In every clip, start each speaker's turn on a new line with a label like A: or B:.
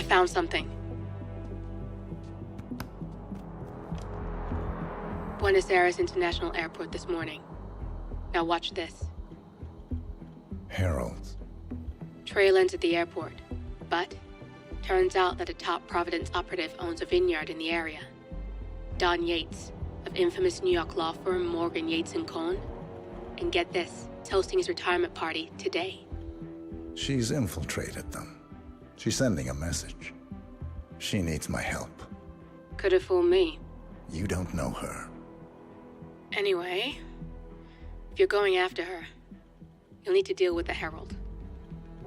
A: found something. Buenos Aires International Airport this morning. Now watch this.
B: Heralds.
A: Trail ends at the airport, but turns out that a top Providence operative owns a vineyard in the area. Don Yates, of infamous New York law firm Morgan, Yates & Cohn. And get this, is hosting his retirement party today.
B: She's infiltrated them. She's sending a message. She needs my help.
A: Could have fooled me.
B: You don't know her.
A: Anyway, if you're going after her, you'll need to deal with the Herald.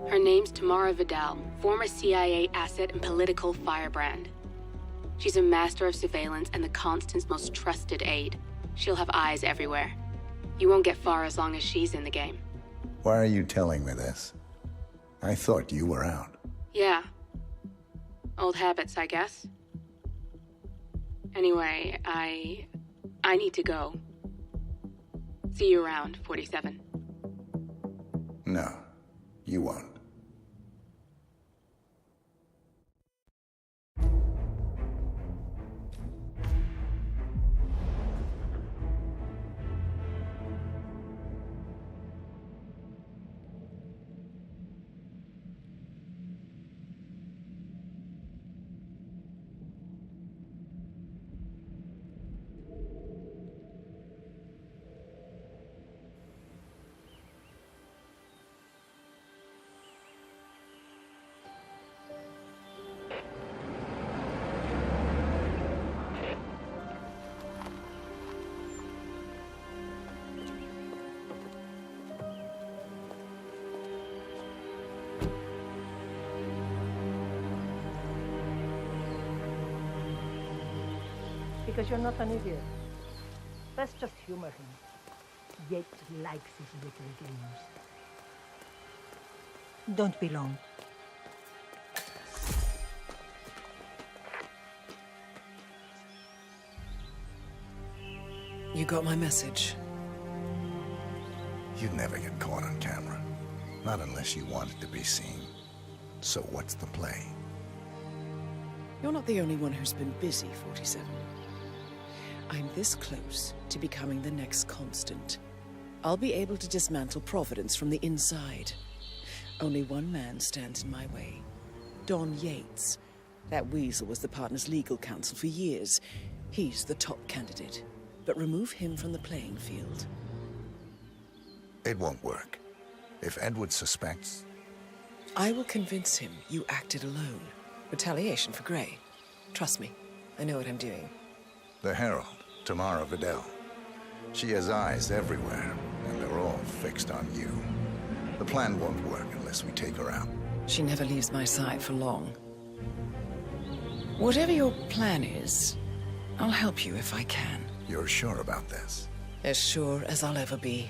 A: Her name's Tamara Vidal, former CIA asset and political firebrand. She's a master of surveillance and the Constant's most trusted aide. She'll have eyes everywhere. You won't get far as long as she's in the game.
B: Why are you telling me this? I thought you were out.
A: Yeah. Old habits, I guess. Anyway, I need to go. See you around, 47.
B: No, you won't.
C: Because you're not an idiot. Let's just humor him. Yates likes his little games. Don't be long.
D: You got my message.
B: You'd never get caught on camera. Not unless you wanted to be seen. So what's the play?
D: You're not the only one who's been busy, 47. I'm this close to becoming the next Constant. I'll be able to dismantle Providence from the inside. Only one man stands in my way. Don Yates. That weasel was the partner's legal counsel for years. He's the top candidate. But remove him from the playing field.
B: It won't work. If Edward suspects...
D: I will convince him you acted alone. Retaliation for Gray. Trust me, I know what I'm doing.
B: The Herald, Tamara Vidal. She has eyes everywhere, and they're all fixed on you. The plan won't work unless we take her out.
D: She never leaves my side for long. Whatever your plan is, I'll help you if I can.
B: You're sure about this?
D: As sure as I'll ever be.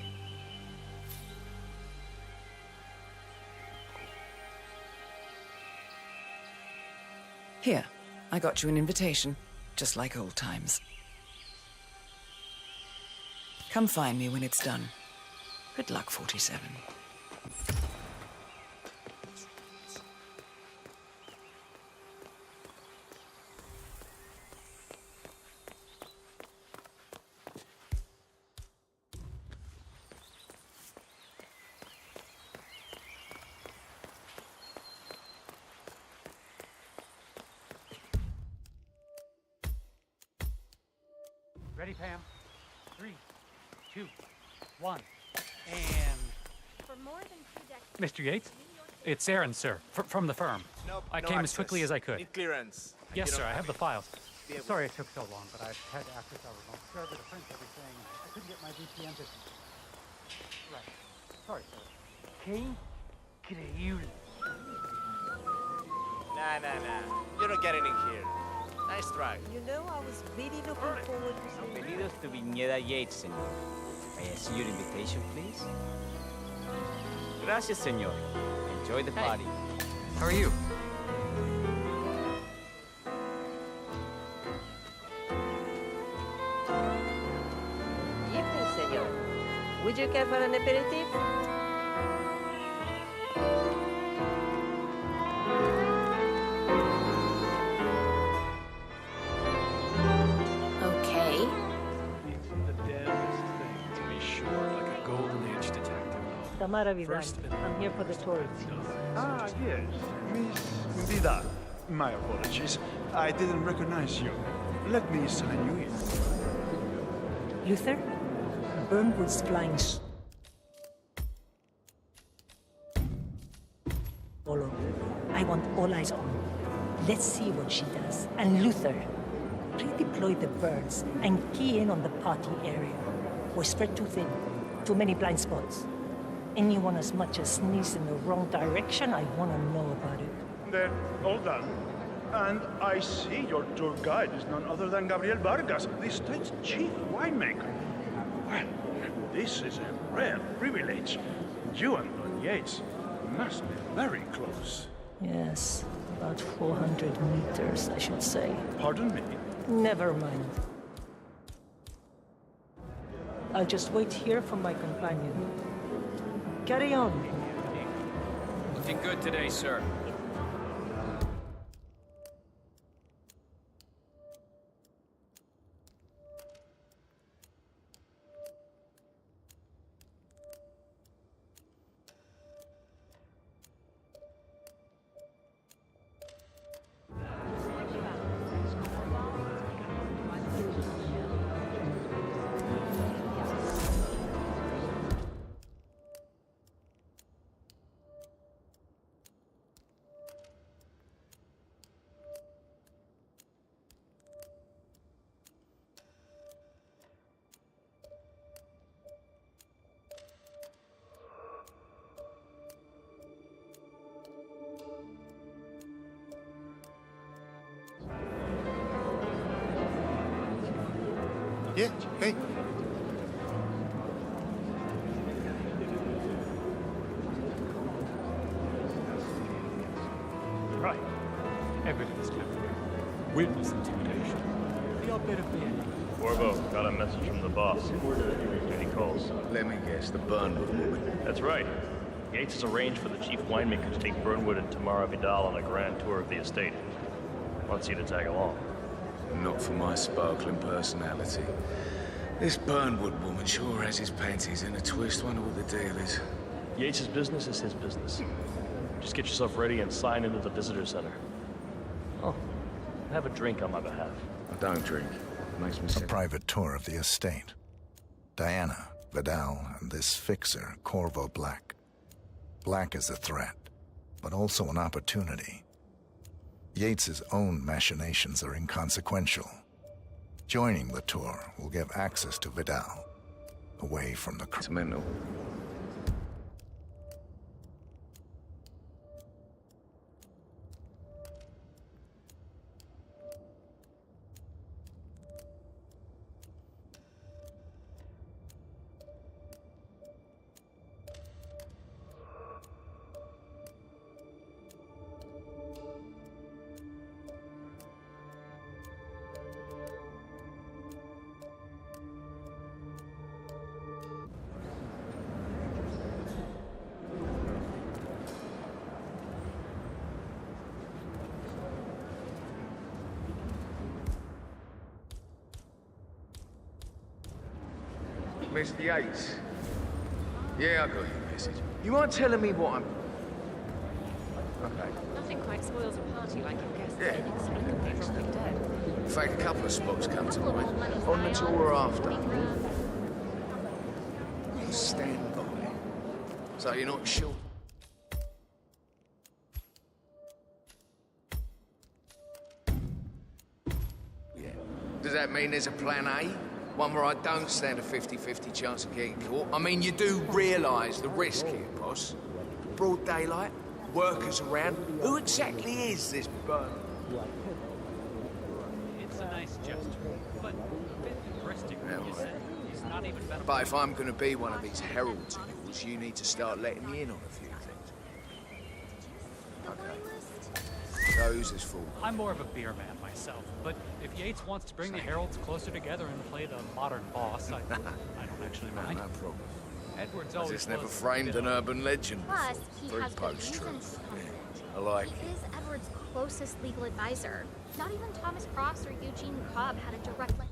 D: Here, I got you an invitation, just like old times. Come find me when it's done. Good luck, 47.
E: Ready, Pam? 3, 2, 1, and...
F: For more than 2 decades...
E: Mr. Yates? It's Aaron, sir, from the firm.
G: Nope,
E: I
G: no
E: came
G: access.
E: as quickly as I could.
G: Need clearance.
E: Yes, sir, I have the files.
G: Be able-
E: Sorry it took so long, but I had to access our remote server to print everything. I couldn't get my VPN to... Right. Sorry, sir. Qué increíble.
G: Nah. You're not getting in here. Nice try.
C: You know, I was really looking forward to seeing you.
H: Bienvenidos to Viñeda Yates, señor. May I see your invitation, please? Gracias, señor. Enjoy the party.
E: How are you?
C: Evening, senor. Would you care for an aperitif? Tamara Vidal. I'm here for the tourists.
I: Ah, yes. Miss Vidal. My apologies. I didn't recognize you. Let me sign you in.
C: Luther? Burnwood's flying solo. I want all eyes on her. Let's see what she does. And Luther, redeploy the birds and key in on the party area. We're spread too thin. Too many blind spots. Anyone as much as sneeze in the wrong direction, I want to know about it.
I: They're all done. And I see your tour guide is none other than Gabriel Vargas, the state's chief winemaker. Well, this is a rare privilege. You and Don Yates must be very close.
C: Yes, about 400 meters, I should say.
I: Pardon me?
C: Never mind. I'll just wait here for my companion. Carry on.
J: Looking good today, sir.
B: Yeah, hey.
E: Right. Evidence capture. Witness intimidation. The odd bit of being.
K: Corvo, got a message from the boss. Any calls?
B: Let me guess, the Burnwood woman.
K: That's right. Yates has arranged for the chief winemaker to take Burnwood and Tamara Vidal on a grand tour of the estate. Wants you to tag along.
B: Not for my sparkling personality. This Burnwood woman sure has his panties in a twist. Wonder what the deal is.
K: Yates' business is his business. Just get yourself ready and sign into the visitor center. Oh, have a drink on my behalf.
B: I don't drink. It makes me sick. A private tour of the estate. Diana, Vidal, and this fixer, Corvo Black. Black is a threat, but also an opportunity. Yates's own machinations are inconsequential. Joining the tour will give access to Vidal, away from the criminal.
L: Mr. Yates. Yeah, I got your message. You mind telling me what I'm... Okay.
F: Nothing quite spoils a party like your guests
L: Yeah.
F: inexplicably dropping dead.
L: In fact, a couple of spots come to mind. On the tour or after. Stand by. So you're not sure? Yeah. Does that mean there's a plan A? One where I don't stand a 50-50 chance of getting caught? I mean, you do realise the risk here, boss. Broad daylight, workers around. Who exactly is this Burn?
E: It's a nice gesture, but a bit interesting. He's not even better.
L: But if I'm going to be one of these heralds of yours, you need to start letting me in on a few things. Okay. So who's this fool?
E: I'm more of a beer man myself, but if Yates wants to bring the heralds closer together and play the modern boss, I don't actually mind.
L: No problem.
E: Edward's
L: I
E: always
L: just never
E: was a
L: framed
E: bit
L: an urban legend
F: Plus, he
L: through
F: has good reasons
L: post-truth.
F: to come
L: Yeah, I like
F: He
L: it.
F: is Edward's closest legal advisor. Not even Thomas Cross or Eugene Cobb had a direct link.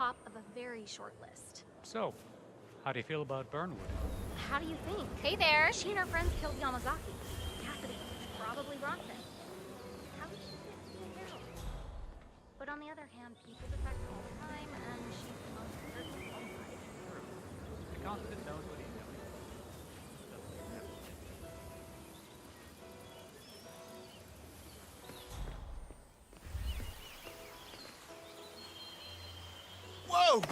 F: top of a very short list.
E: So, how do you feel about Burnwood?
F: How do you think? Hey there! She and her friends killed Yamazaki. Cassidy, probably Bronson. How did she fit in the Herald? But on the other hand, people defect all the time, and she's the most certainly qualified.
E: The Constant knows what he's doing.
L: Whoa!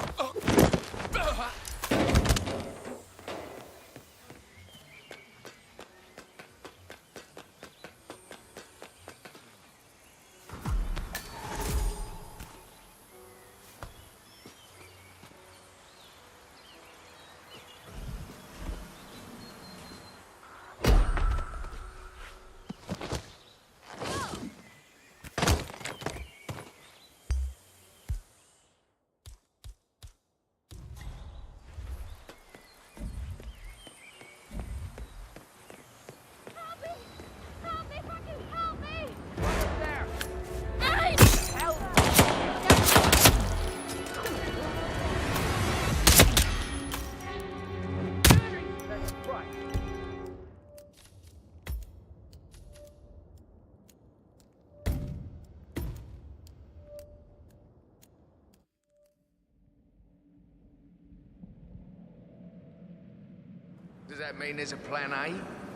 L: Does that mean there's a plan A?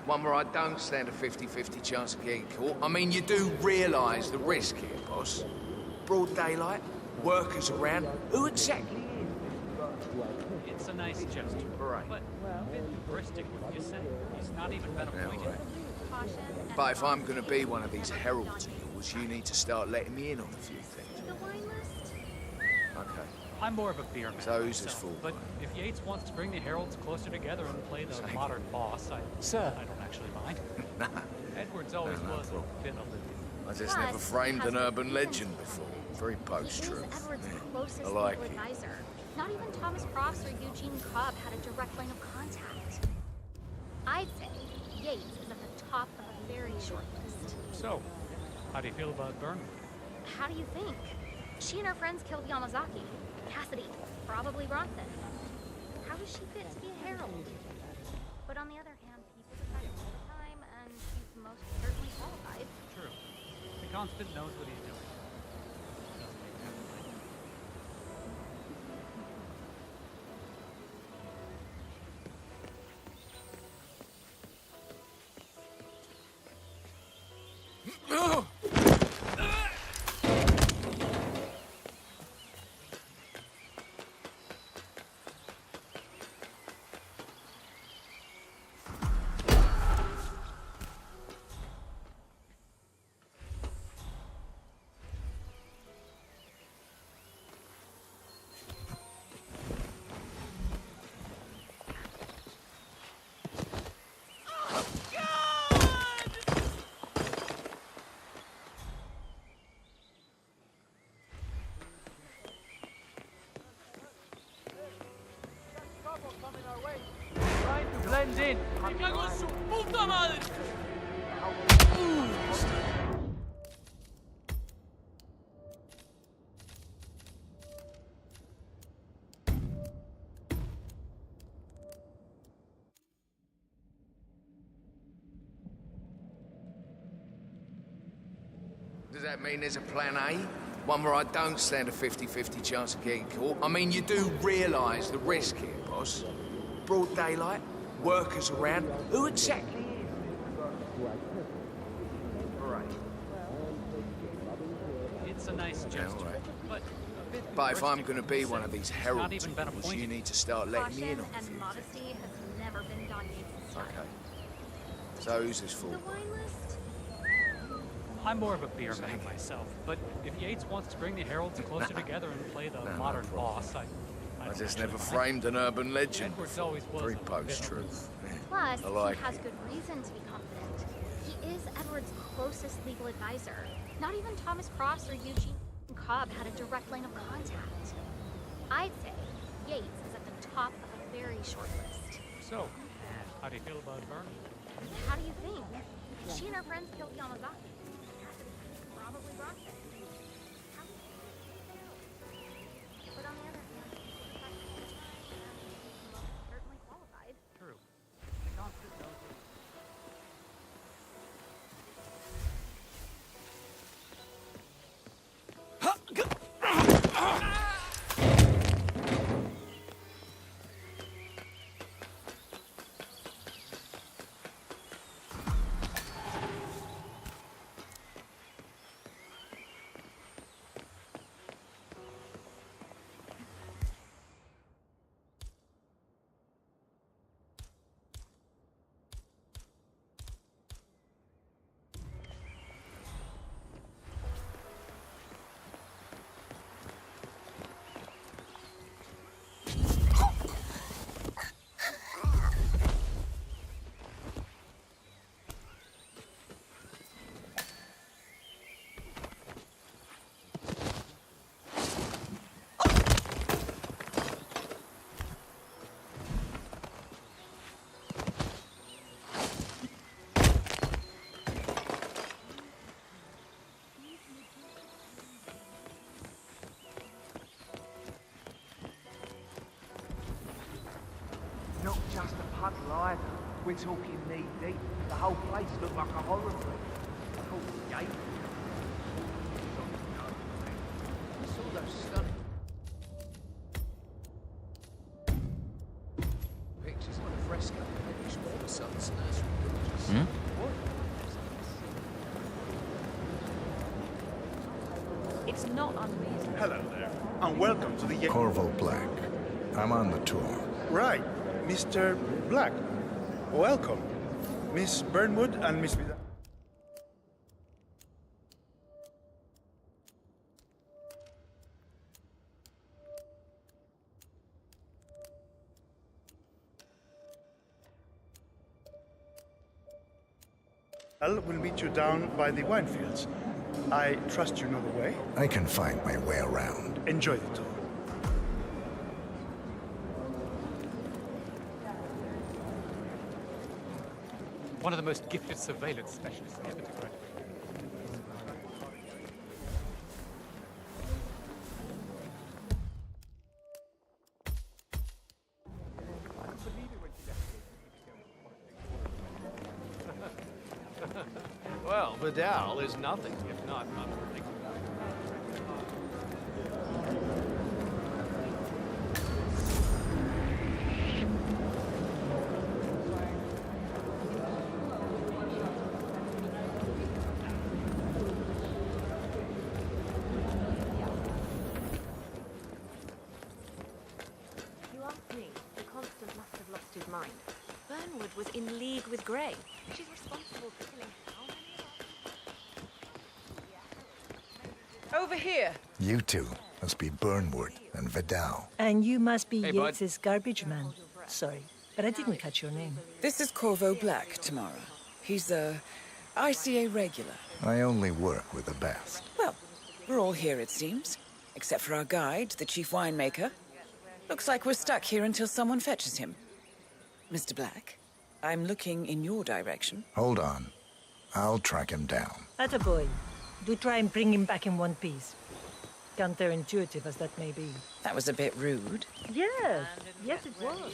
L: One where I don't stand a 50-50 chance of getting caught? I mean, you do realise the risk here, boss. Broad daylight, workers around. Who exactly?
E: It's a nice gesture,
L: Right.
E: but a bit hubristic, wouldn't you say? He's not even been appointed.
L: Yeah, right. But if I'm going to be one of these heralds of yours, you need to start letting me in on a few things.
F: The wine list?
L: Okay.
E: I'm more of a beer man
L: So who's this
E: myself,
L: fool?
E: but if Yates wants to bring the Heralds closer together and play the
L: Same.
E: modern boss, I don't actually mind.
L: Nah,
E: Edwards always
L: no
E: was
L: problem.
E: a bit aloof.
L: I just
F: Plus,
L: never framed
F: he
L: an
F: has
L: urban
F: good
L: legend
F: reasons
L: before.
F: for it.
L: Very
F: He is
L: post-truth.
F: Edward's
L: Yeah.
F: closest
L: I like
F: legal
L: it.
F: advisor. Not even Thomas Cross or Eugene Cobb had a direct line of contact. I'd say Yates is at the top of a very short list.
E: So, how do you feel about Burnwood?
F: How do you think? She and her friends killed Yamazaki. Cassidy, probably Bronson. How does she fit to be a herald? But on the other hand, people defect all the time, and she's the most certainly qualified.
E: True. The Constant knows what he's doing. Doesn't make sense.
J: Blend in. ¡Me cago en su puta madre!
L: Does that mean there's a plan A? One where I don't stand a 50-50 chance of getting caught? I mean, you do realise the risk here, boss. Broad daylight, workers around. Who exactly? Right.
E: It's a nice gesture,
L: right.
E: but a bit
L: But if I'm
E: hubristic,
L: going to
E: wouldn't
L: be
E: you
L: one
E: say?
L: of these
E: He's
L: heralds,
E: not even been
L: of course,
E: appointed.
L: you need to start letting me in
F: Caution
L: on a
F: and
L: few things.
F: modesty has never been Don Yates' style.
L: Okay. So who's this fool?
F: The wine list?
E: I'm more of a beer man myself, but if Yates wants to bring the Heralds closer together and play the
L: No
E: modern
L: problem.
E: boss, I
L: I
E: don't
L: just
E: actually
L: never
E: mind.
L: framed an urban legend
E: Edwards
L: before.
E: always was
L: Very
E: a bit
L: post-truth. Yeah.
F: Plus,
L: I like
F: he has
L: it.
F: good reason to be confident. He is Edward's closest legal advisor. Not even Thomas Cross or Eugene Cobb had a direct line of contact. I'd say Yates is at the top of a very short list.
E: So, how do you feel about Burnwood?
F: How do you think? She and her friends killed Yamazaki. Cassidy, probably Bronson. How do you think? But on the other hand,
E: hot light. We're talking knee deep. The whole place looked like a horror film. I called the gate.
L: It's all those stunning pictures on a fresco finished by the son's nursery pictures.
M: It's not unreasonable.
I: Hello there, and welcome to the...
B: Corvo Black. I'm on the tour.
I: Right, Mr. Black. Welcome. Miss Burnwood and Miss Vidal. We'll meet you down by the wine fields. I trust you know the way.
B: I can find my way around.
I: Enjoy the tour.
E: One of the most gifted surveillance specialists ever to graduate.
G: Well, Vidal is nothing if not unpredictable.
M: You ask me, the Constant must have lost his mind. Burnwood was in league with Grey. She's responsible for killing how many of us?
D: Over here.
B: You two must be Burnwood and Vidal.
C: And you must be
G: Hey, bud.
C: Yates's garbage man. Sorry, but I didn't catch your name.
D: This is Corvo Black, Tamara. He's a ICA regular.
B: I only work with the best.
D: Well, we're all here, it seems. Except for our guide, the chief winemaker. Looks like we're stuck here until someone fetches him. Mr. Black, I'm looking in your direction.
B: Hold on. I'll track him down.
C: Attaboy. Do try and bring him back in one piece. Counterintuitive as that may be.
D: That was a bit rude.
C: Yes, yes it was.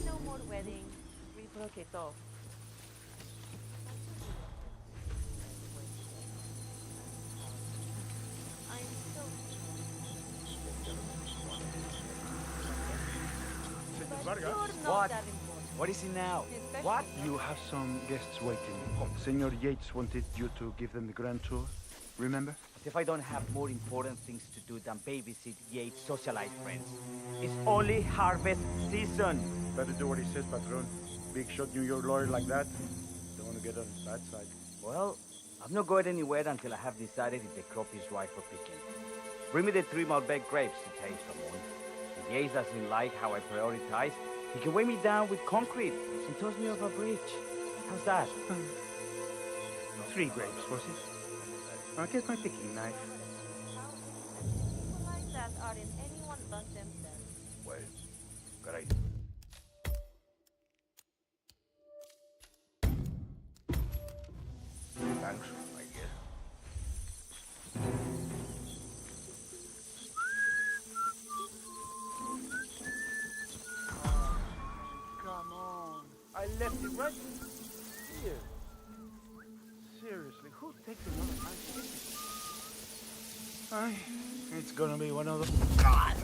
M: No more weddings. We broke it off. I'm so... But you're not
E: What?
M: that important.
E: What is it now?
M: Especially
E: What?
I: You have some guests waiting. Senor Yates wanted you to give them the grand tour. Remember?
E: As if I don't have more important things to do than babysit Yates' socialite friends. It's only harvest season.
I: Better do what he says, Patron. Big shot New York lawyer like that. Don't want to get on his bad side.
E: Well, I'm not going anywhere until I have decided if the crop is right for picking. Bring me the 3 Malbec grapes to taste, Ramon. If Yates doesn't like how I prioritize, he can weigh me down with concrete and toss me off a bridge. How's that?
I: 3 grapes, was it? I'll get my picking knife.
M: People like that are in anyone but themselves.
I: Well, great. Thanks, my dear. Come on. I left it right here. Seriously, who takes another Thanksgiving? It's gonna be one of those. God!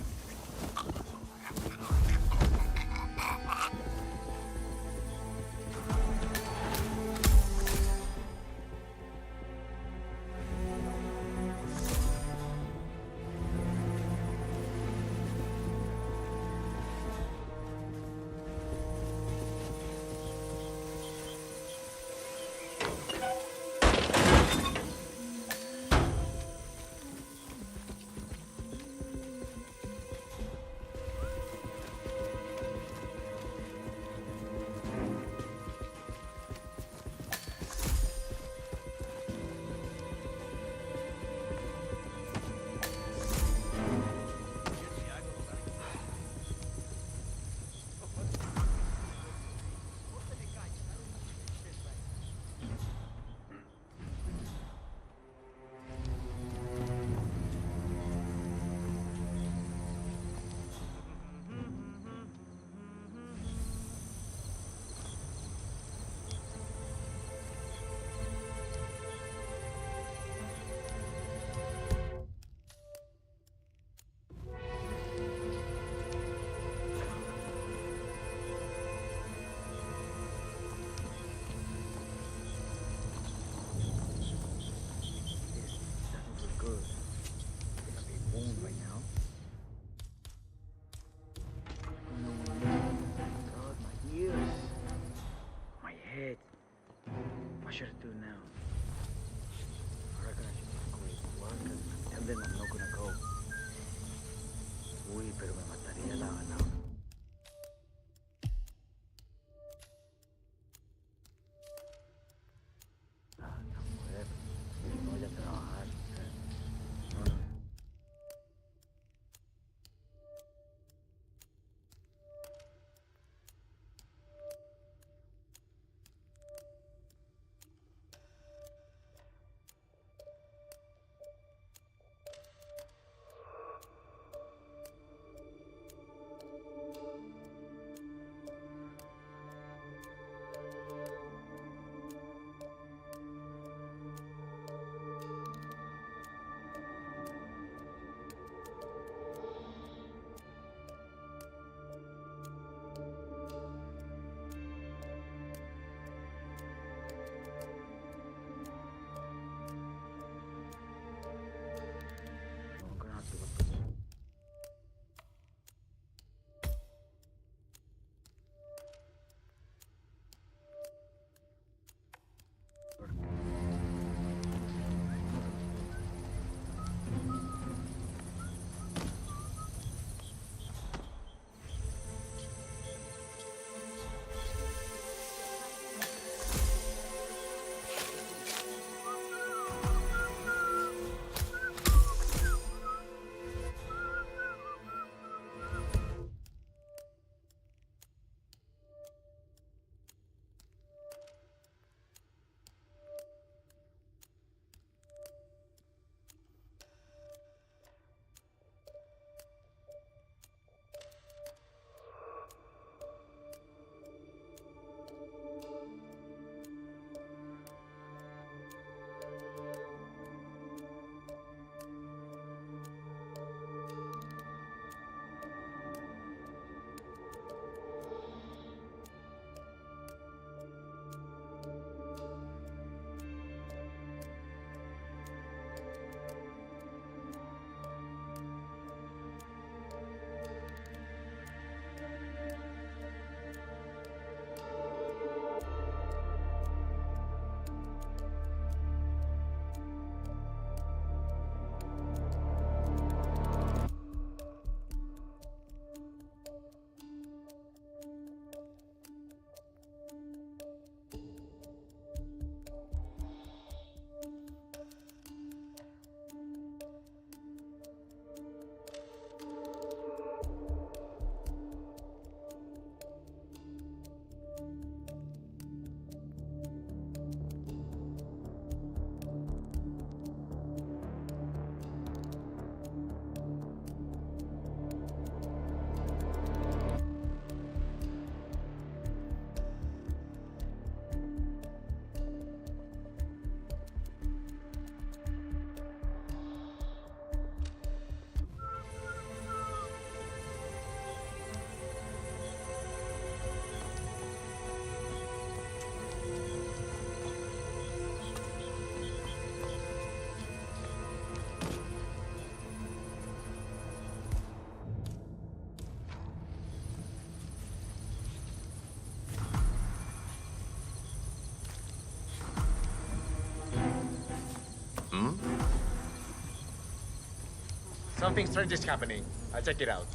E: pressure too now. I reckon I should just quit work and tell them I'm not gonna go. Uy, pero me mataría la gana. Ah, esta mujer, que no vaya a trabajar. No, no.
G: Something strange is happening. I'll check it out.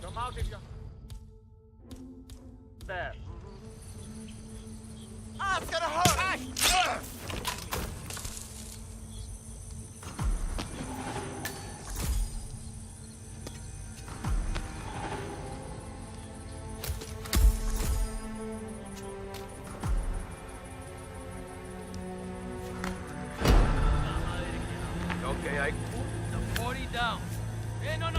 G: Come out if you're... There. Ah, it's gonna hurt! Ah!
J: Okay, I put the 40 down. Hey, no.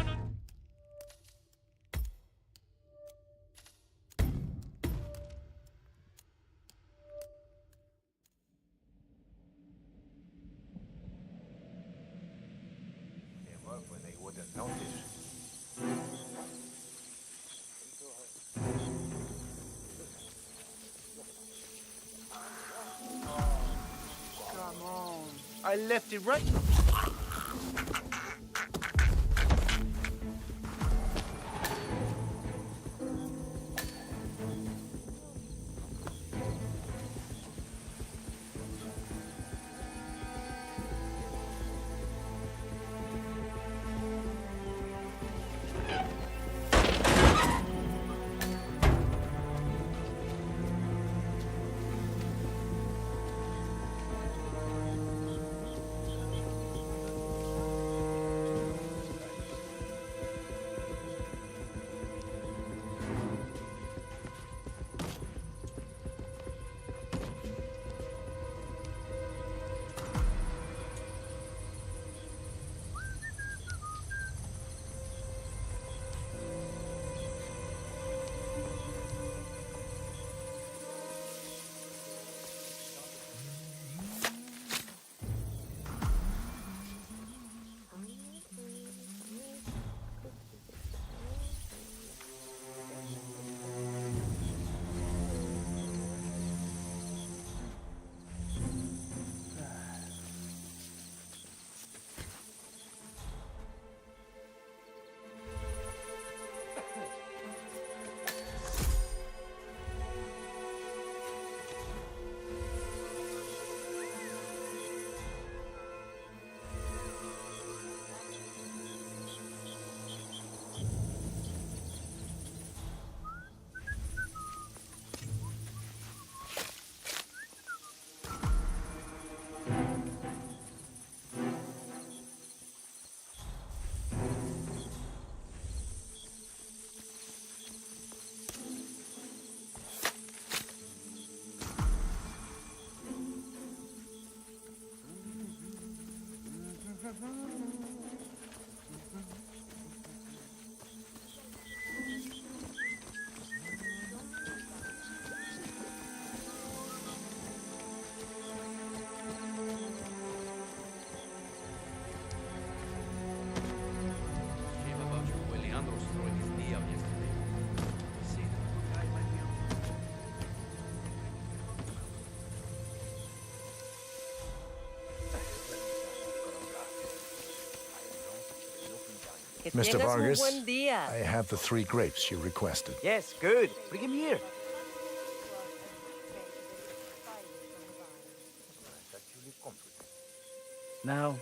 L: They work where they wouldn't notice.
I: Come on. I left it right.
B: Mr. Vargas, I have the 3 grapes you requested.
E: Yes, good. Bring him here. Now,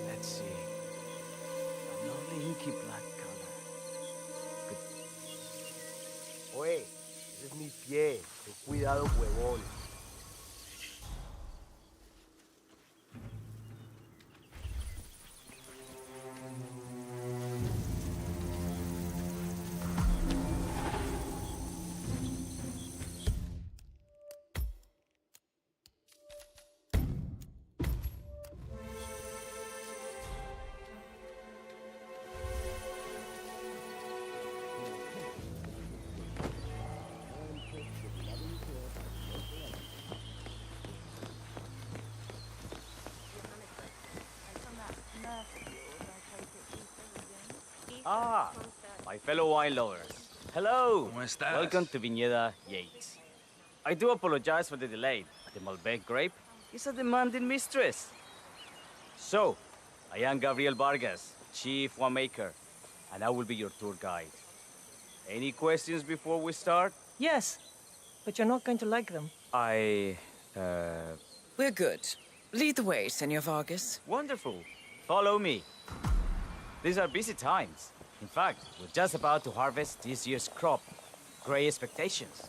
E: let's see. An only inky black color. Good.
N: Oye, ese es mi pie. Ten cuidado, huevón.
E: Ah, my fellow wine lovers. Hello. Welcome to Viñeda Yates. I do apologize for the delay. The Malbec grape is a demanding mistress. So, I am Gabriel Vargas, Chief Winemaker, and I will be your tour guide. Any questions before we start?
C: Yes, but you're not going to like them.
D: We're good. Lead the way, Senor Vargas.
E: Wonderful. Follow me. These are busy times. In fact, we're just about to harvest this year's crop. Great expectations.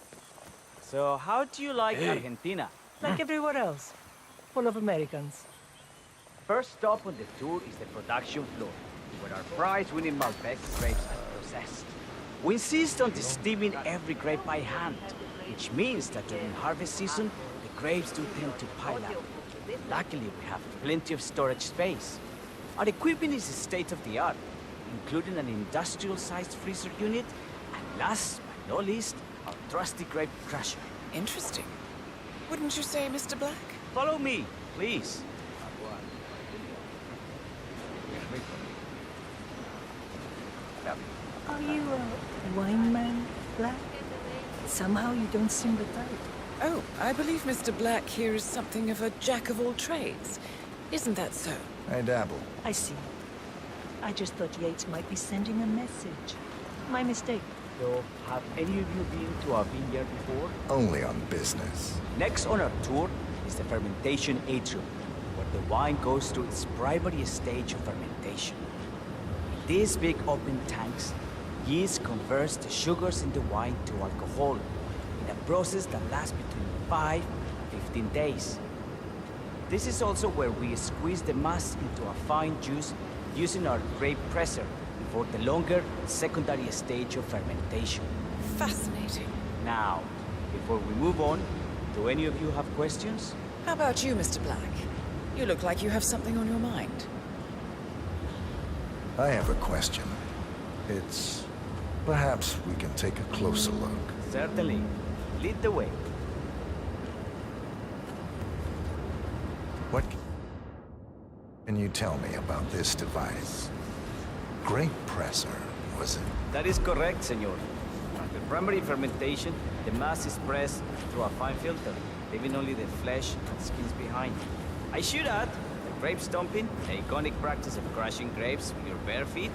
E: So, how do you like Argentina?
C: Like everywhere else. Full of Americans.
E: First stop on the tour is the production floor, where our prize-winning Malbec grapes are processed. We insist on steaming every grape by hand, which means that during harvest season, the grapes do tend to pile up. Luckily, we have plenty of storage space. Our equipment is state-of-the-art, including an industrial-sized freezer unit, and last but not least, our trusty grape crusher.
D: Interesting. Wouldn't you say, Mr. Black?
E: Follow me, please.
C: Are you a wine man, Black? Somehow you don't seem the type.
D: Oh, I believe Mr. Black here is something of a jack-of-all-trades. Isn't that so?
B: I dabble.
C: I see. I just thought Yates might be sending a message. My mistake.
E: So, have any of you been to a vineyard before?
B: Only on business.
E: Next on our tour is the fermentation atrium, where the wine goes through its primary stage of fermentation. In these big open tanks, yeast converts the sugars in the wine to alcohol in a process that lasts between 5 and 15 days. This is also where we squeeze the mass into a fine juice using our grape presser before the longer secondary stage of fermentation.
D: Fascinating.
E: Now, before we move on, do any of you have questions?
D: How about you, Mr. Black? You look like you have something on your mind.
B: I have a question. It's... perhaps we can take a closer look.
E: Certainly. Lead the way.
B: What can you tell me about this device? Grape presser, was it?
E: That is correct, senor. After primary fermentation, the mass is pressed through a fine filter, leaving only the flesh and skins behind. I should add, the grape stomping, the iconic practice of crushing grapes with your bare feet,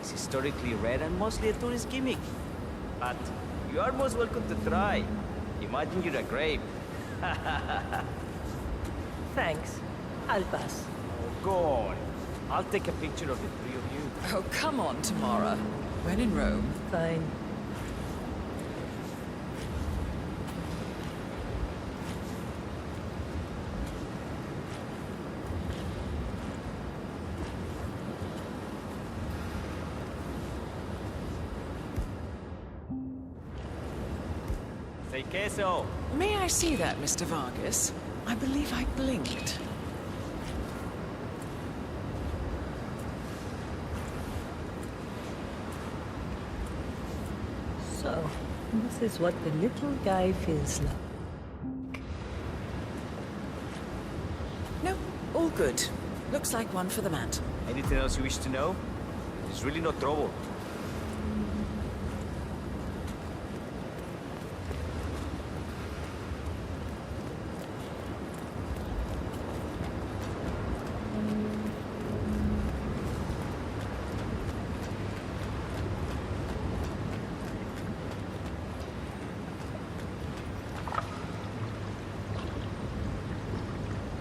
E: is historically rare and mostly a tourist gimmick. But you are most welcome to try. Imagine you're a grape.
C: Thanks. I'll pass.
E: Oh, go on. I'll take a picture of the three of you.
D: Oh, come on, Tamara. When in Rome.
C: Fine.
E: Say queso.
D: May I see that, Mr. Vargas? I believe I blinked.
C: So, this is what the little guy feels like.
D: No, all good. Looks like one for the mat.
H: Anything else you wish to know? There's really no trouble.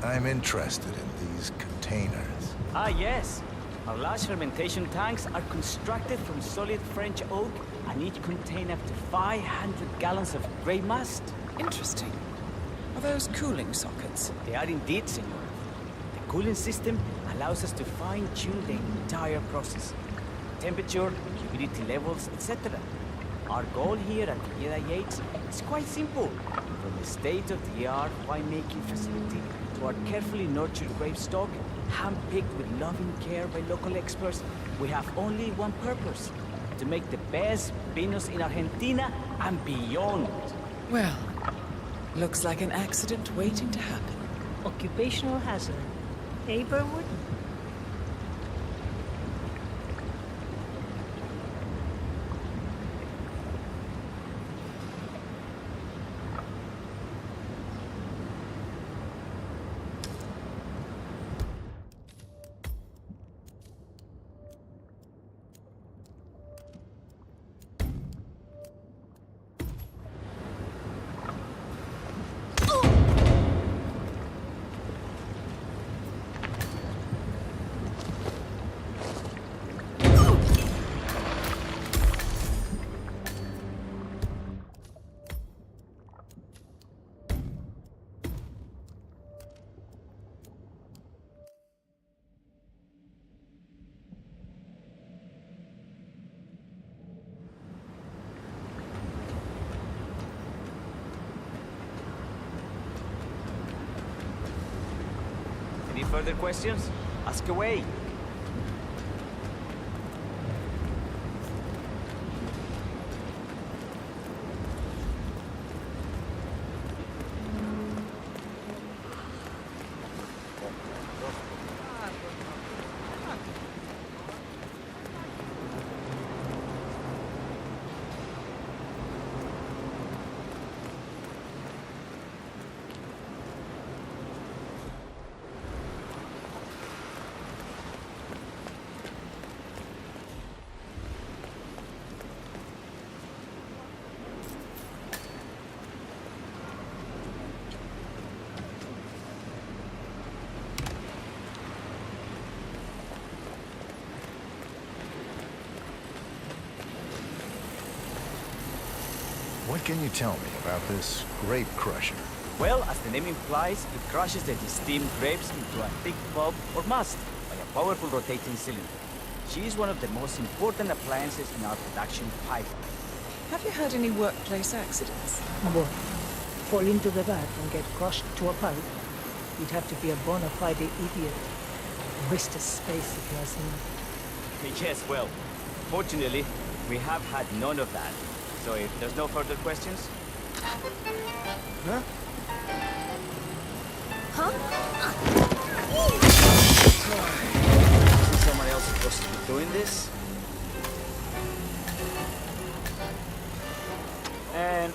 B: I'm interested in these containers.
H: Ah, yes. Our large fermentation tanks are constructed from solid French oak and each contain up to 500 gallons of grey must.
D: Interesting. Are those cooling sockets?
H: They are indeed, senor. The cooling system allows us to fine-tune the entire process. Temperature, humidity levels, etc. Our goal here at the Eda Yates is quite simple. From the state-of-the-art winemaking facility to our carefully nurtured grape stock, hand-picked with loving care by local experts, we have only one purpose: to make the best vinos in Argentina and beyond.
D: Well, looks like an accident waiting to happen.
C: Occupational hazard. Eh, Burnwood?
H: Any further questions? Ask away.
B: What can you tell me about this grape crusher?
H: Well, as the name implies, it crushes the steamed grapes into a thick pulp or must by a powerful rotating cylinder. She is one of the most important appliances in our production pipeline.
D: Have you had any workplace accidents?
C: What? Fall into the vat and get crushed to a pulp? You'd have to be a bona fide idiot. Waste of space, if you ask me.
H: Yes, well, fortunately, we have had none of that. So if there's no further questions...
D: Huh?
H: Is someone else supposed to be doing this? And...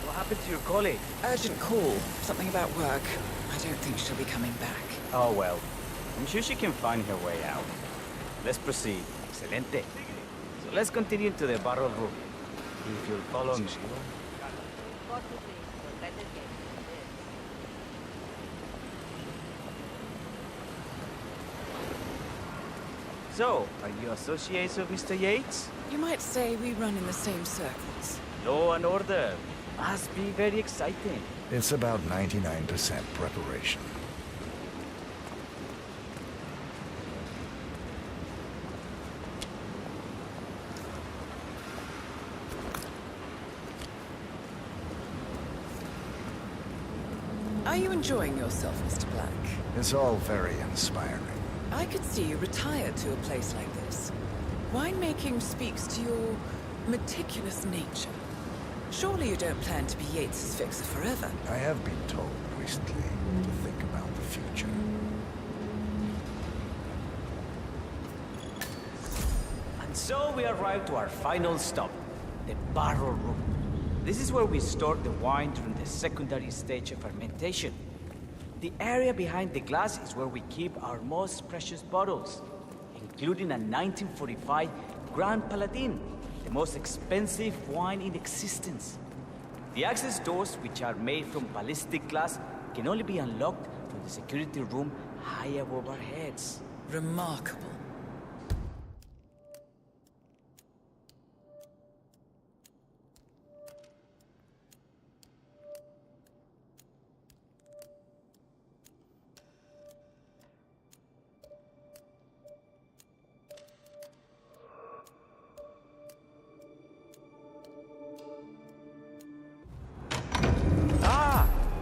H: What happened to your colleague?
D: Urgent call. Something about work. I don't think she'll be coming back.
H: Oh well. I'm sure she can find her way out. Let's proceed. Excelente. So let's continue to the barrel room. If you'll follow me. So, are you associates of Mr. Yates?
D: You might say we run in the same circles.
H: Law and order. Must be very exciting.
B: It's about 99% preparation.
D: Are you enjoying yourself, Mr. Black?
B: It's all very inspiring.
D: I could see you retire to a place like this. Winemaking speaks to your meticulous nature. Surely you don't plan to be Yates's fixer forever?
B: I have been told recently to think about the future.
H: And so we arrive to our final stop, the barrel room. This is where we store the wine during the secondary stage of fermentation. The area behind the glass is where we keep our most precious bottles, including a 1945 Grand Paladin, the most expensive wine in existence. The access doors, which are made from ballistic glass, can only be unlocked from the security room high above our heads.
D: Remarkable.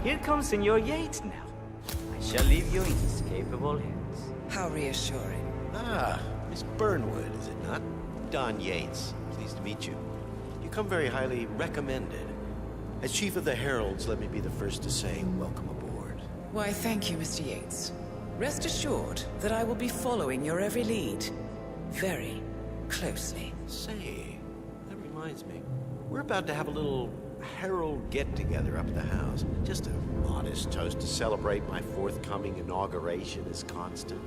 H: Here comes Senor Yates now. I shall leave you in his capable hands.
D: How reassuring.
O: Ah, Miss Burnwood, is it not? Don Yates. Pleased to meet you. You come very highly recommended. As Chief of the Heralds, let me be the first to say welcome aboard.
D: Why, thank you, Mr. Yates. Rest assured that I will be following your every lead. Very closely.
O: Say, that reminds me. We're about to have a little Herald get-together up at the house. Just a modest toast to celebrate my forthcoming inauguration as Constant.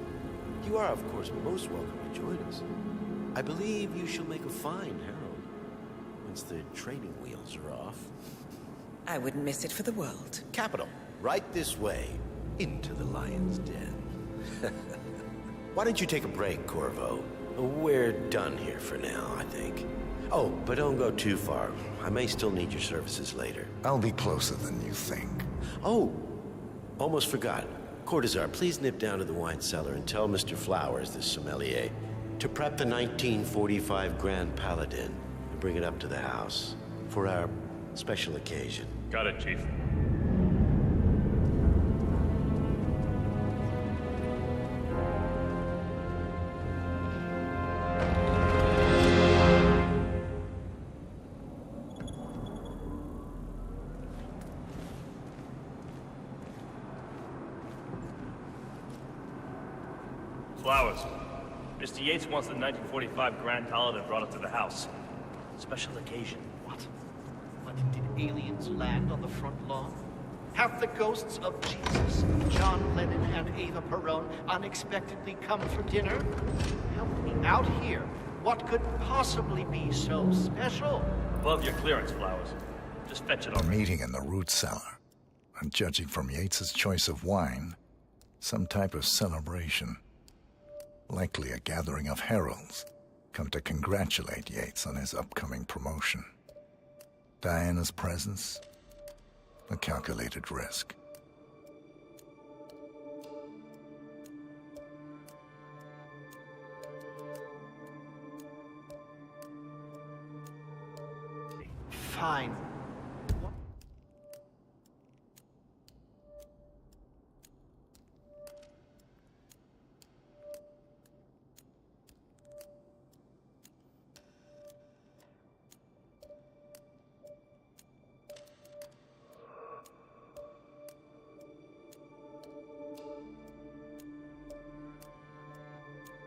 O: You are, of course, most welcome to join us. I believe you shall make a fine Herald, once the training wheels are off.
D: I wouldn't miss it for the world.
O: Capital. Right this way, into the lion's den. Why don't you take a break, Corvo? We're done here for now, I think. Oh, but don't go too far. I may still need your services later.
B: I'll be closer than you think.
O: Oh, almost forgot. Cortazar, please nip down to the wine cellar and tell Mr. Flowers, the sommelier, to prep the 1945 Grand Paladin and bring it up to the house for our special occasion.
K: Got it, Chief. Flowers. Mr. Yates wants the 1945 Grand Paladin brought up to the house. Special occasion.
P: What? Did aliens land on the front lawn? Have the ghosts of Jesus, John Lennon, and Eva Perón unexpectedly come for dinner? Help me out here. What could possibly be so special?
K: Above your clearance, Flowers. Just fetch it
B: A
K: over.
B: meeting in the root cellar. And judging from Yates's choice of wine, some type of celebration. Likely a gathering of heralds, come to congratulate Yates on his upcoming promotion. Diana's presence, a calculated risk.
P: Fine.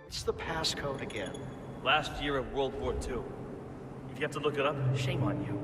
P: It's the passcode again.
K: Last year of World War II. If you have to look it up, shame on you.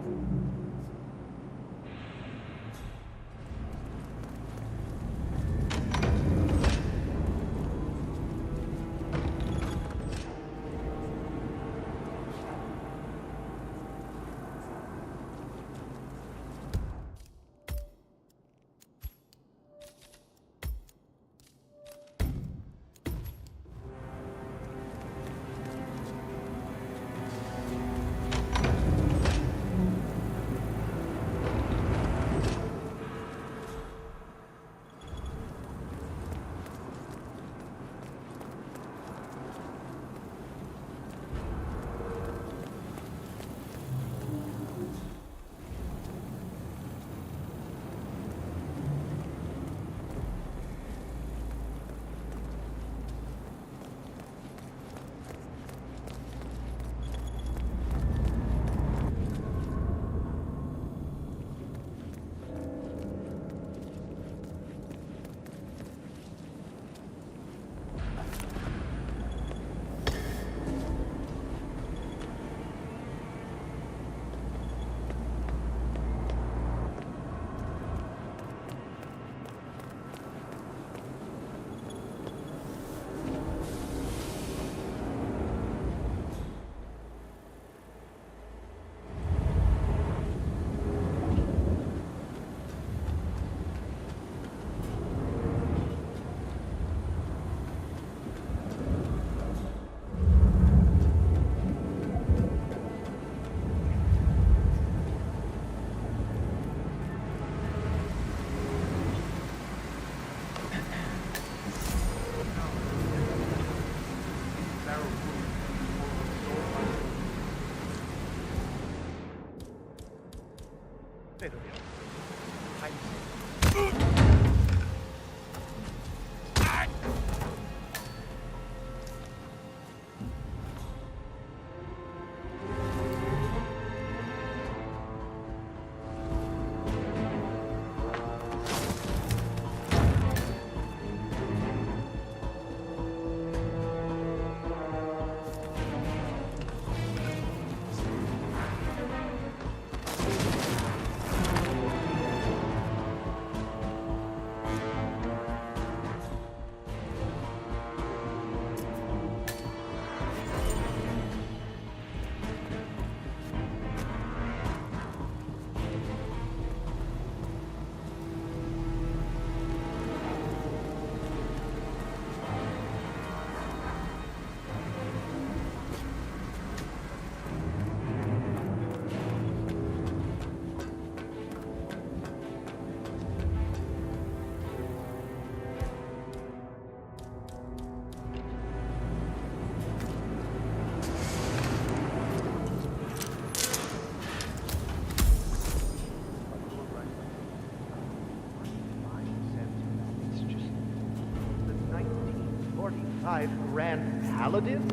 P: 1945 Grand Paladin.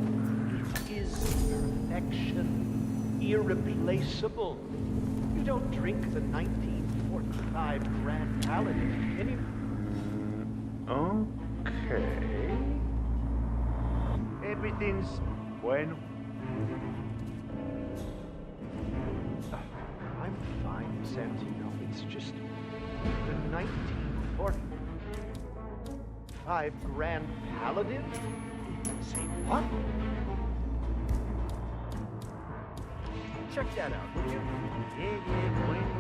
P: It is perfection, irreplaceable. You don't drink the 1945 Grand Paladin anymore.
I: Okay. Everything's bueno.
P: I'm fine, Santino. It's just the 1945 Grand Paladin? Say what? Check that out, would you? Yeah, bueno.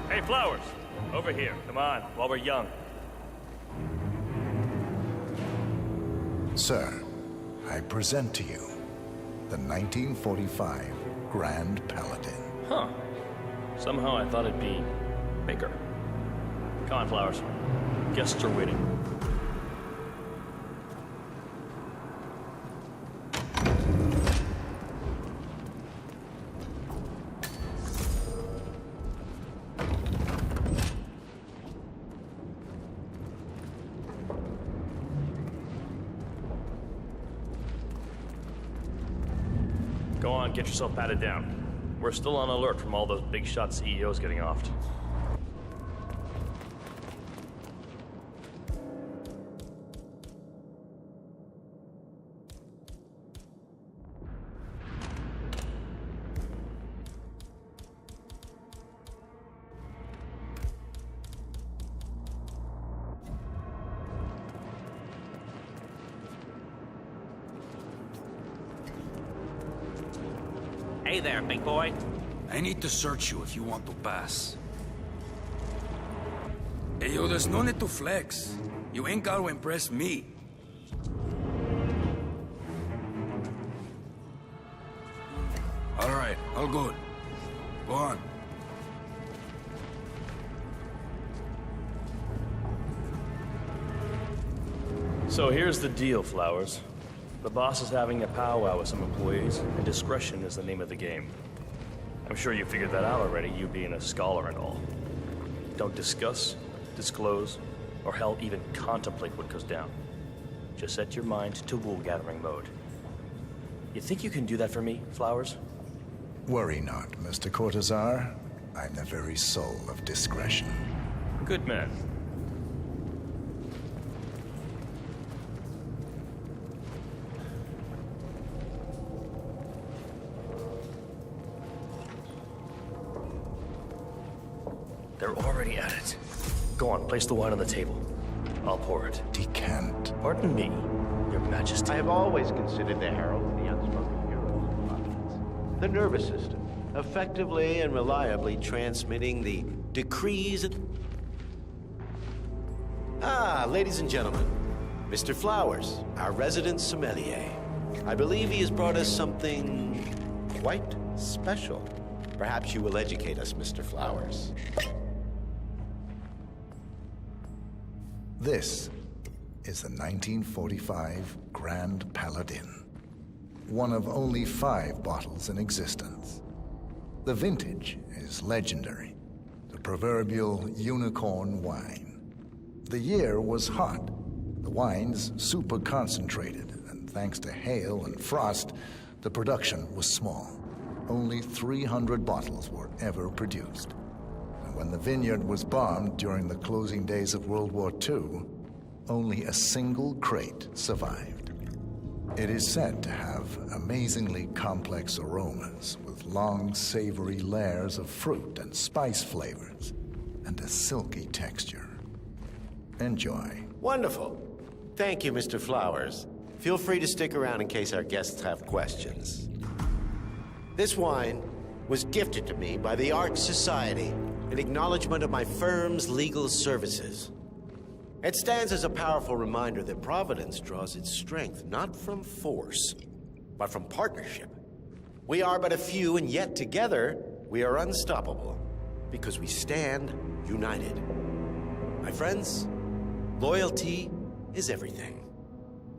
K: Hey, Flowers, over here. Come on, while we're young.
B: Sir, I present to you the 1945 Grand Paladin.
K: Huh. Somehow I thought it'd be bigger. Come on, Flowers. Guests are waiting. Go on, get yourself patted down. We're still on alert from all those big shot CEOs getting offed.
Q: Hey there, big boy.
R: I need to search you if you want to pass. Hey, yo, there's no need to flex. You ain't gotta impress me. All right, all good. Go on.
K: So here's the deal, Flowers. The boss is having a powwow with some employees, and discretion is the name of the game. I'm sure you figured that out already, you being a scholar and all. Don't discuss, disclose, or hell, even contemplate what goes down. Just set your mind to wool-gathering mode. You think you can do that for me, Flowers?
B: Worry not, Mr. Cortazar. I'm the very soul of discretion.
K: Good man. They're already at it. Go on, place the wine on the table. I'll pour it.
B: Decant.
K: Pardon me, Your Majesty.
O: I have always considered the herald the unspoken hero of the province. The nervous system, effectively and reliably transmitting the decrees. Ladies and gentlemen, Mr. Flowers, our resident sommelier. I believe he has brought us something quite special. Perhaps you will educate us, Mr. Flowers.
B: This is the 1945 Grand Paladin, one of only 5 bottles in existence. The vintage is legendary, the proverbial unicorn wine. The year was hot, the wine's super concentrated, and thanks to hail and frost, the production was small. Only 300 bottles were ever produced. And when the vineyard was bombed during the closing days of World War II, only a single crate survived. It is said to have amazingly complex aromas with long, savory layers of fruit and spice flavors and a silky texture. Enjoy.
O: Wonderful. Thank you, Mr. Flowers. Feel free to stick around in case our guests have questions. This wine was gifted to me by the Art Society in acknowledgement of my firm's legal services. It stands as a powerful reminder that Providence draws its strength not from force, but from partnership. We are but a few, and yet together we are unstoppable because we stand united. My friends, loyalty is everything,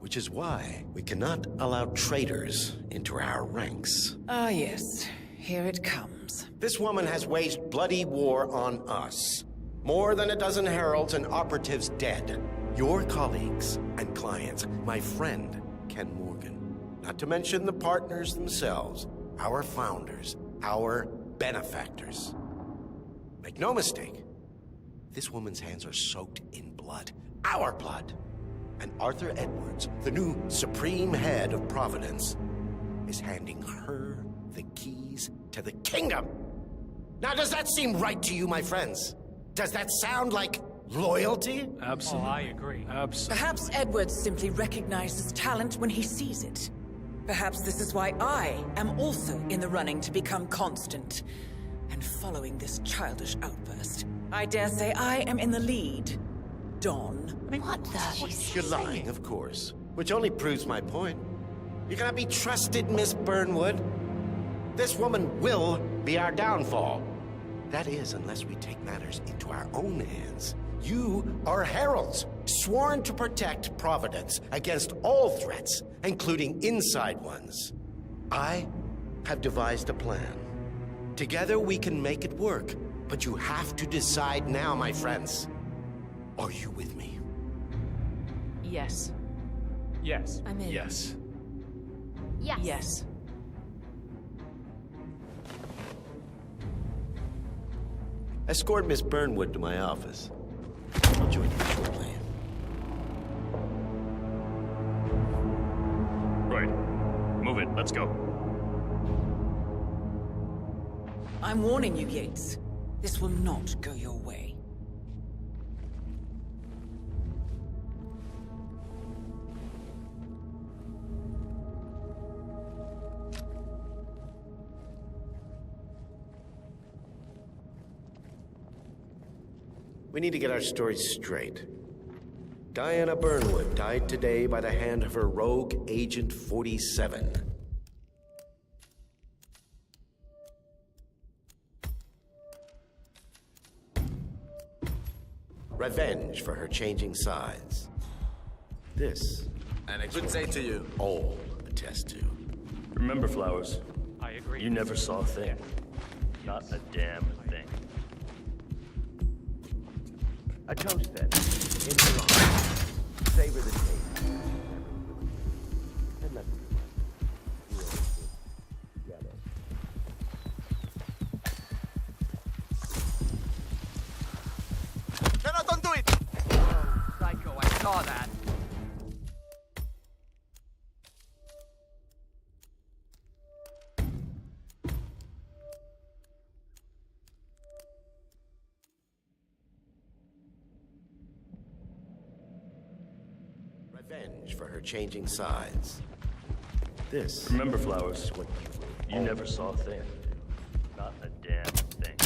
O: which is why we cannot allow traitors into our ranks.
D: Ah, yes. Here it comes.
O: This woman has waged bloody war on us. More than a dozen heralds and operatives dead. Your colleagues and clients, my friend, Ken Morgan. Not to mention the partners themselves, our founders, our benefactors. Make no mistake, this woman's hands are soaked in blood. Our blood. And Arthur Edwards, the new supreme head of Providence, is handing her the keys to the kingdom. Now, does that seem right to you, my friends? Does that sound like loyalty?
K: Absolutely.
J: Oh, I agree.
K: Absolutely.
D: Perhaps Edwards simply recognizes talent when he sees it. Perhaps this is why I am also in the running to become constant. And following this childish outburst, I dare say I am in the lead. Dawn.
M: What the?
O: You're lying, of course. Which only proves my point. You cannot be trusted, Miss Burnwood. This woman will be our downfall. That is, unless we take matters into our own hands. You are heralds, sworn to protect Providence against all threats, including inside ones. I have devised a plan. Together we can make it work, but you have to decide now, my friends. Are you with me?
M: Yes.
J: Yes.
M: I'm in.
K: Yes.
F: Yes.
M: Yes.
O: Escort Miss Burnwood to my office. I'll join you shortly.
K: Right. Move it. Let's go.
D: I'm warning you, Yates. This will not go your way.
O: We need to get our stories straight. Diana Burnwood died today by the hand of her rogue Agent 47. Revenge for her changing sides. This,
G: And a good day to you.
O: all attest to.
K: Remember, Flowers,
J: I agree.
K: you never saw a thing. Not a damn thing.
E: A toast then. In her honor. Savor the taste. And let's do it together.
G: No, no, don't do it!
J: Oh, psycho, I saw that.
O: Revenge for her changing sides. This,
K: Remember, Flowers, you never saw a thing. Not a damn thing.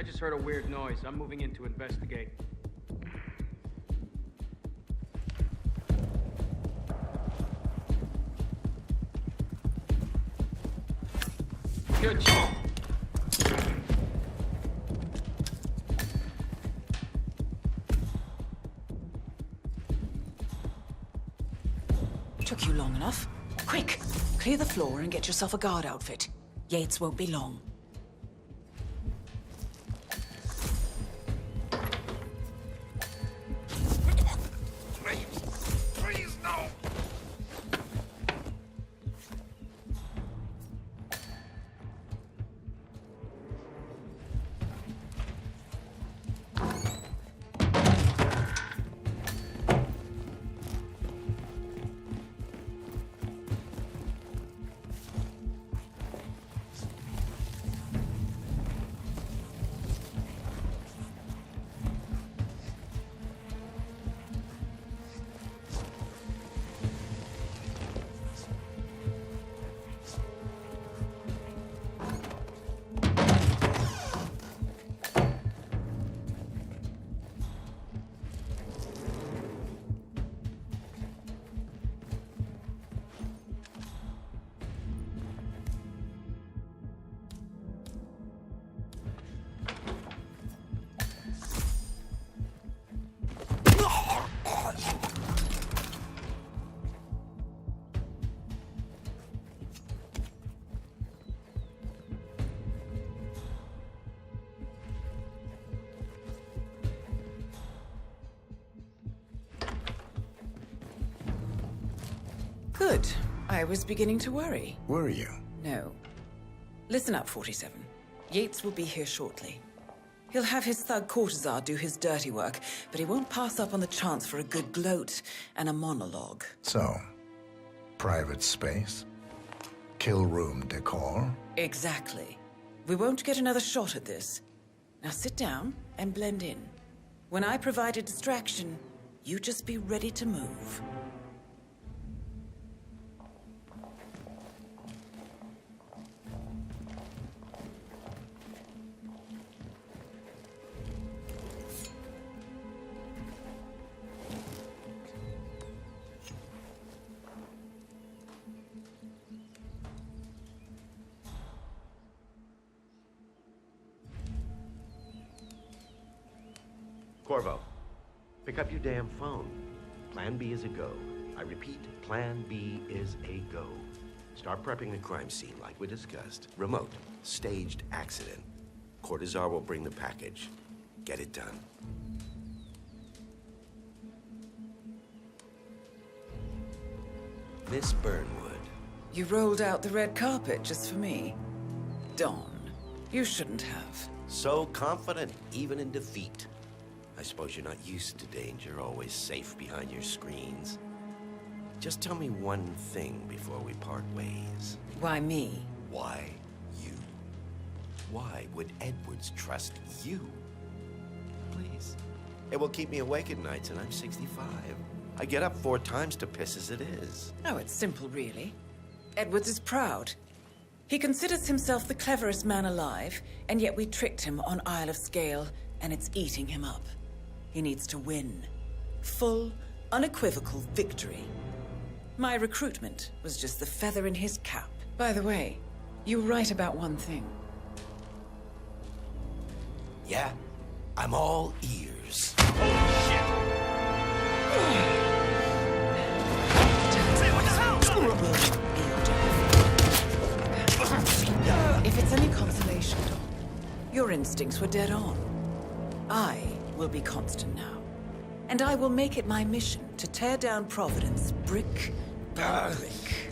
Q: I just heard a weird noise. I'm moving in to investigate. Good job.
D: Took you long enough. Quick! Clear the floor and get yourself a guard outfit. Yates won't be long.
L: Please, no!
D: Good. I was beginning to worry.
B: Were you?
D: No. Listen up, 47. Yates will be here shortly. He'll have his thug Cortazar do his dirty work, but he won't pass up on the chance for a good gloat and a monologue.
B: So, private space? Kill room decor?
D: Exactly. We won't get another shot at this. Now sit down and blend in. When I provide a distraction, you just be ready to move.
O: Corvo, pick up your damn phone. Plan B is a go. I repeat, Plan B is a go. Start prepping the crime scene like we discussed. Remote, staged accident. Cortazar will bring the package. Get it done. Miss Burnwood.
D: You rolled out the red carpet just for me. Dawn, you shouldn't have.
O: So confident, even in defeat. I suppose you're not used to danger, always safe behind your screens. Just tell me one thing before we part ways.
D: Why me?
O: Why you? Why would Edwards trust you? Please. It will keep me awake at nights, and I'm 65. I get up 4 times to piss as it is.
D: Oh, it's simple, really. Edwards is proud. He considers himself the cleverest man alive, and yet we tricked him on Isle of Scale, and it's eating him up. He needs to win. Full, unequivocal victory. My recruitment was just the feather in his cap. By the way, you were right about one thing.
O: Yeah? I'm all ears.
D: If it's any consolation, Dawn, your instincts were dead on. I will be constant now. And I will make it my mission to tear down Providence brick by brick.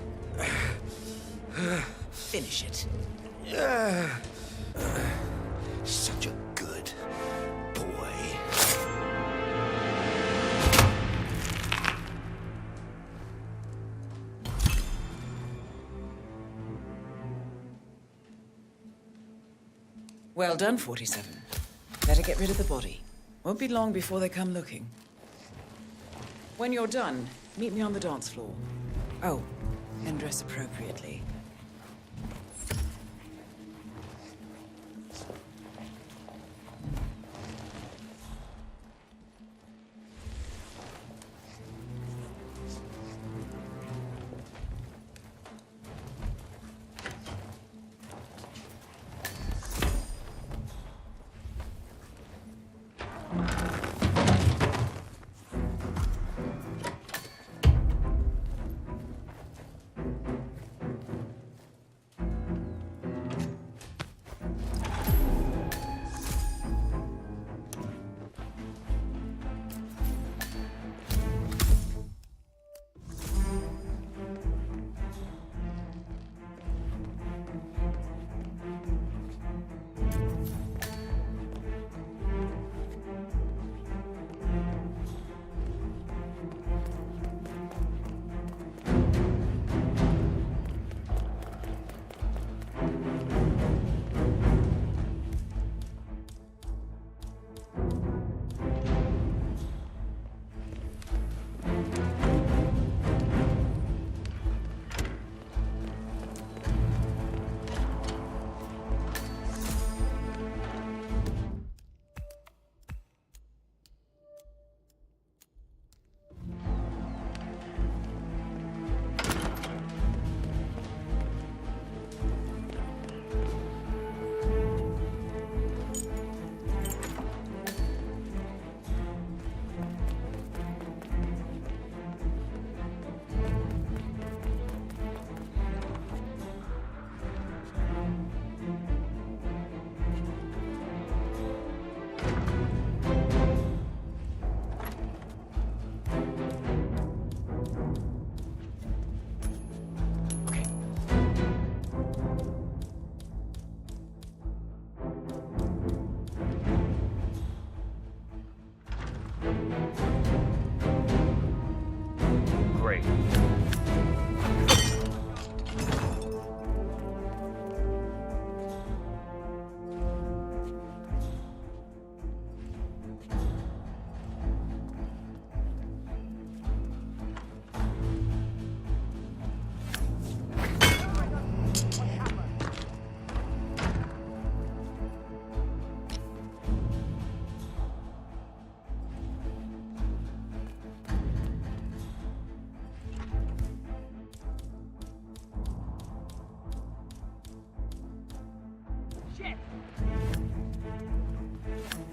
D: Finish it.
O: Such a good boy.
D: Well done, 47. Better get rid of the body. Won't be long before they come looking. When you're done, meet me on the dance floor. Oh, and dress appropriately.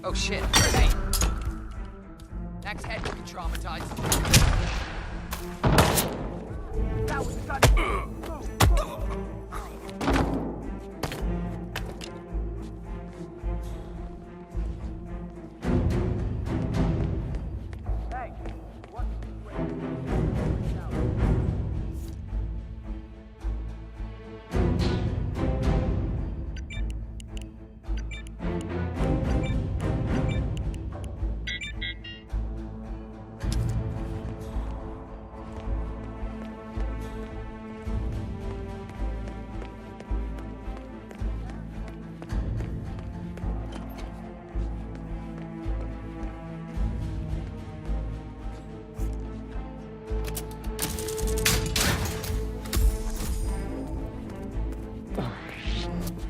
S: Oh shit, hey! Next head will be traumatized. That was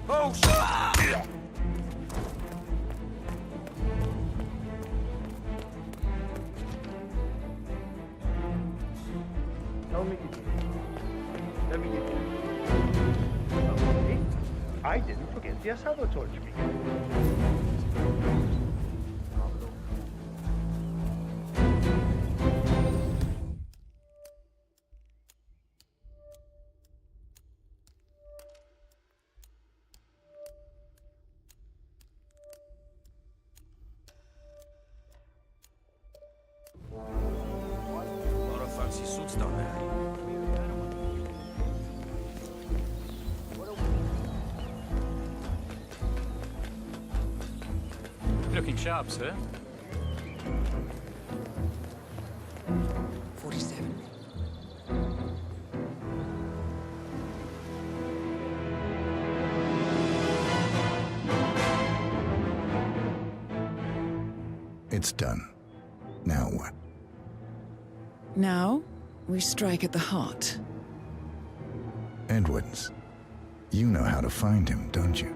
R: Oh, shit!
I: Tell me you did. Tell me you did. Okay. I didn't forget the asado torch me.
R: A lot of fancy suits down there.
J: Looking sharp, sir.
D: 47.
B: It's done. Now what?
D: Now, we strike at the heart.
B: Edwards. You know how to find him, don't you?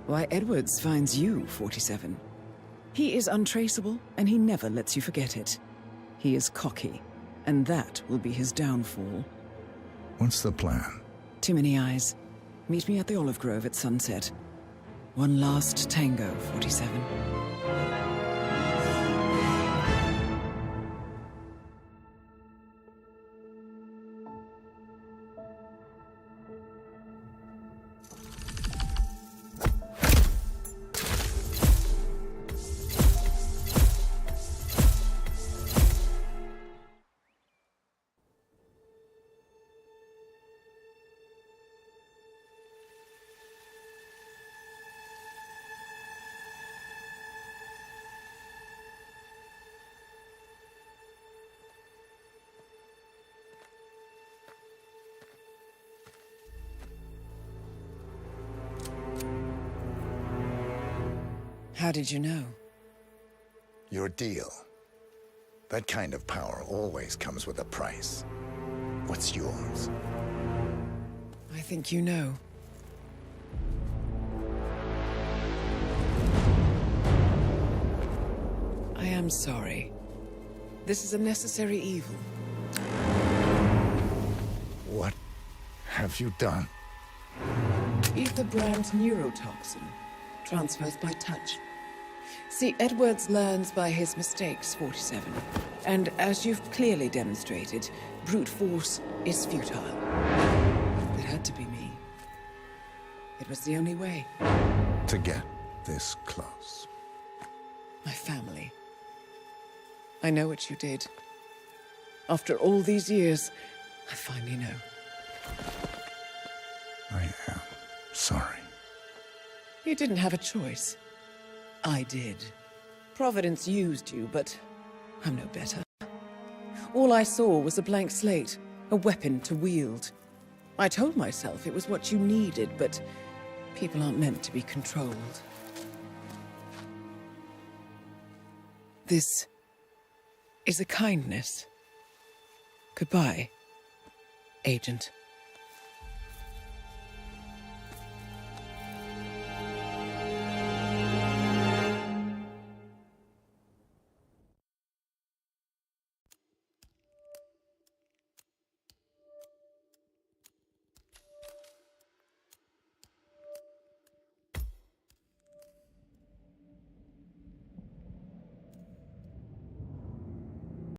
D: Why, Edwards finds you, 47. He is untraceable, and he never lets you forget it. He is cocky, and that will be his downfall.
B: What's the plan?
D: Too many eyes. Meet me at the Olive Grove at sunset. One last tango, 47. How did you know?
B: Your deal. That kind of power always comes with a price. What's yours?
D: I think you know. I am sorry. This is a necessary evil.
B: What have you done?
D: Ether brand neurotoxin transfers by touch. See, Edwards learns by his mistakes, 47. And as you've clearly demonstrated, brute force is futile. It had to be me. It was the only way.
B: To get this close.
D: My family. I know what you did. After all these years, I finally know.
B: I am sorry.
D: You didn't have a choice. I did. Providence used you, but I'm no better. All I saw was a blank slate, a weapon to wield. I told myself it was what you needed, but people aren't meant to be controlled. This is a kindness. Goodbye, Agent.